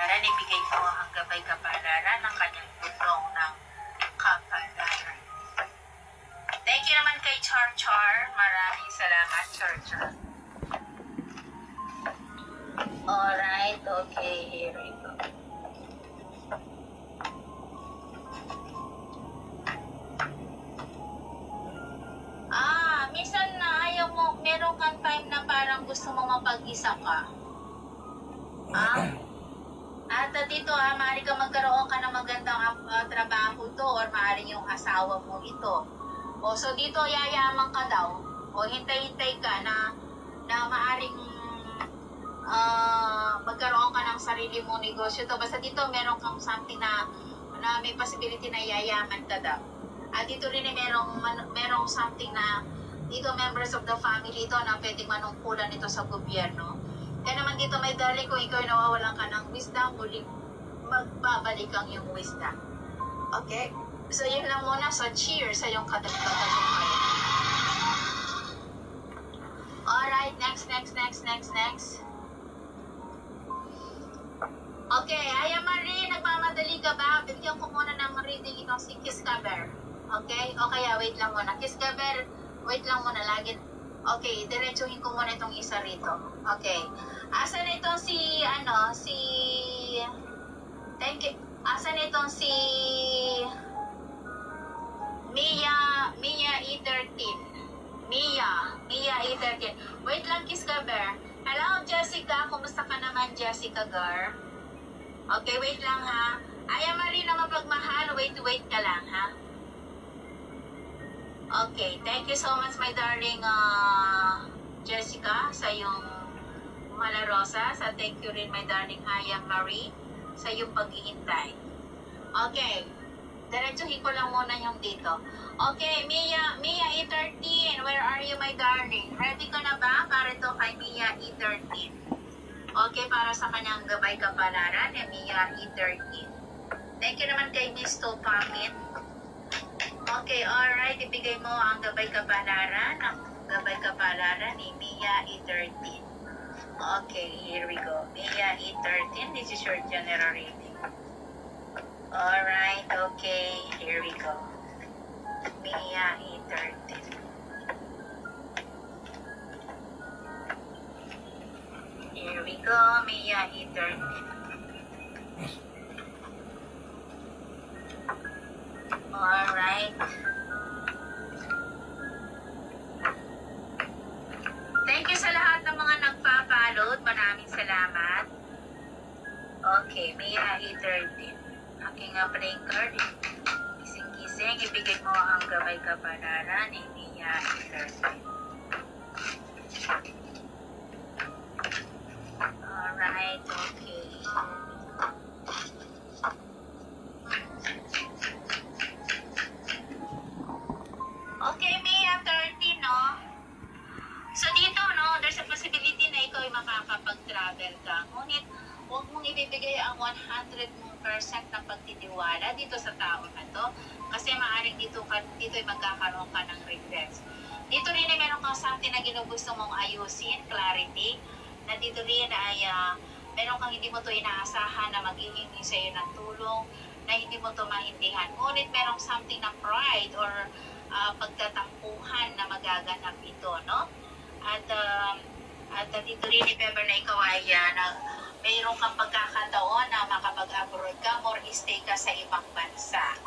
kapalaran, ibigay mo ang gabay kapalaran ng kanyang tulong ng kapalaran. Thank you naman kay Char Char. Maraming salamat, Char Char. Alright, okay, here we go. Minsan na ayaw mo, meron kang time na parang gusto mo mapag-isa ka. At dito, maaari ka magkaroon ka ng magandang trabaho to or maaari yung asawa mo ito. O, so dito, yayaman ka daw. O, hintay-hintay ka na maaring magkaroon ka ng sarili mong negosyo to. Basta dito, meron kang something na may possibility na yayaman ka daw. At dito rin merong something na dito members of the family ito na pwedeng manungkulan ito sa gobyerno. Kaya naman dito may darling, kung ikaw nawawalan ka ng wisdom, muling magbabalik ang iyong wisdom. Okay? So yun lang muna. So cheers sa iyong katagpatag. Alright, next. Okay, Aya Marie, nagmamadali ka ba? Bigyan ko muna ng reading itong si Kiss Cover. Okay? O kaya, wait lang muna. Kiss Cover, wait lang muna. Okay, diretsuhin ko muna itong isa rito. Okay. Asan itong thank you. Asan itong si Mia E13. Mia E13. Wait lang, Kiss Cover. Hello, Jessica. Kumusta ka naman, Jessica Gar? Okay, wait lang ha. Aya Marie na mapagmahal. Wait ka lang ha. Okay, thank you so much my darling Jessica sa iyong Malarosa. Sa thank you rin my darling Aya Marie sa iyong paghihintay. Okay, diretsuhin ko lang muna yung dito. Okay, Mia E13, where are you my darling? Ready ka na ba para ito kay Mia E13? Okay, para sa kanyang gabay kapalaran ni Mia E13. Thank you naman kay Miss Topamit. Okay, alright. Ibigay mo ang gabay kapalaran ni Mia E13. Okay, here we go. Mia E13, this is your general reading. Alright, okay, here we go. Mia E13. Here we go, Mia E13. Alright. Thank you sa lahat ng mga nagpa-follow. Maraming salamat. Okay, Mia E13. Aking playing card. Kising-kising. Ibigay mo ang gabay kapalaran ni Mia E13. Alright, okay. Okay, Mia 13, no? So dito, no, there's a possibility na ikaw ay makakapag-travel ka. Ngunit, huwag mong ibibigay ang 100% na pagtitiwala dito sa tao na to. Kasi maaaring dito ay magkakaroon ka ng regrets. Dito rin ay meron kang something na ginugusto mong ayusin, clarity. Na dito rin ay meron kang hindi mo to inaasahan na maghihingi sa iyo ng tulong, na hindi mo to maintindihan. Ngunit merong something na pride or pagtatampuhan na magaganap ito, no? At dito rin, if ever na ikaw ay mayroon kang pagkakataon na makapag-abroad ka or stay ka sa ibang bansa.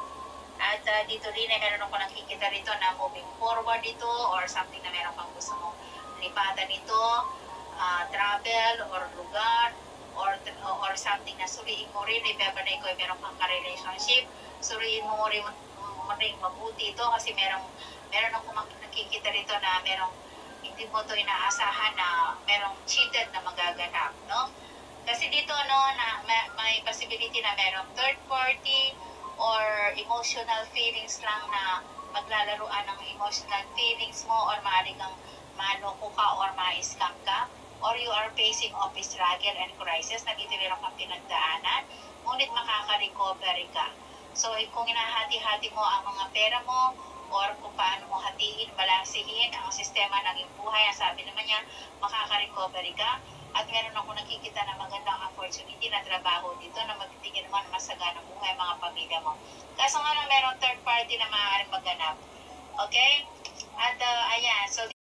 At dito rin ay meron ko nakikita rito na moving forward ito or something na meron kang gusto mong lipatan ito, travel or lugar or something na suriin mo rin, if ever na ikaw ay meron kang ka-relationship, suriin mo rin mabuti ito kasi meron akong nakikita rito na merong hindi mo to inaasahan na merong cheated na magaganap, no? Kasi dito, no, na may possibility na merong third party or emotional feelings lang na maglalaruan ng emotional feelings mo or maaari kang maloko ka or ma-scam ka or you are facing office struggle and crisis na dito meron kang pinagdaanan, ngunit makaka-recovery ka. So, kung hinahati-hati mo ang mga pera mo or kung paano mo hatiin, balansihin ang sistema ng iyong buhay, sabi naman niya, makaka-recovery ka. at meron ako nakikita na magandang opportunity na trabaho dito na magtitigil mo na masaganang buhay mga pamilya mo. Kaso nga lang merong third party na maaaring magganap. Okay? At ayan, so